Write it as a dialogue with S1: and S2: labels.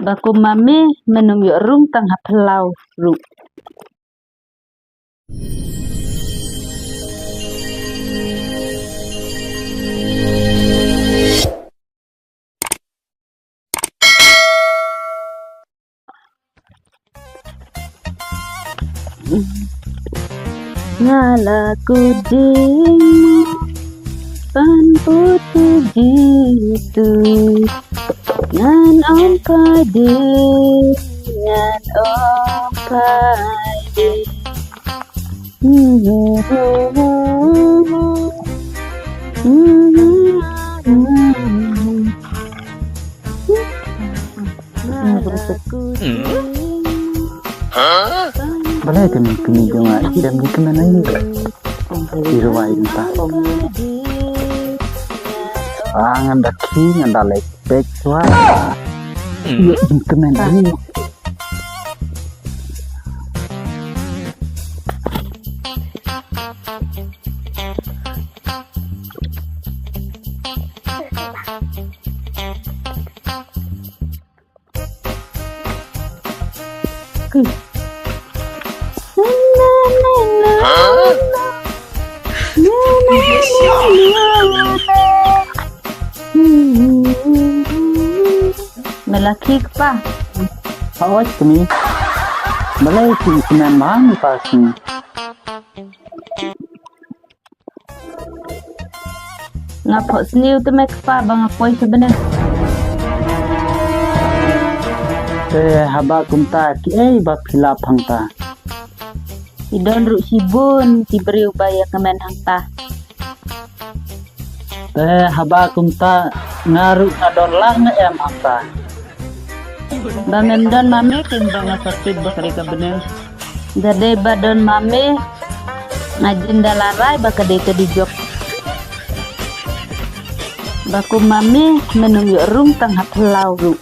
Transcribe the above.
S1: Baku mami menum yuk rung tang hapelau ru. Ngala kuding pan putih jitu ngan om kade ngan om kade
S2: Balai kami kini jangan tidak mungkin mana ini di rumah ini tak. Nganda ki nganda lek bek tua. Iya mungkin mana ini.
S1: Melaki pa.
S2: Awas kami. Balai kini mana pasti.
S1: Ngapok seniu tu mek pa bang apoi sebenar.
S2: Haba kumta ki bab hilap hangta.
S1: Idon ru sibun diberi upaya kemen hangta.
S2: Haba kumta ngaru ngadon lah em hangta.
S1: Bamem don mami timbang ngasakit bakari ka bener. Dade badon mami ngajin dalarai bakade ke dijok. Baku mami menung yuk rung tang hapelau ru.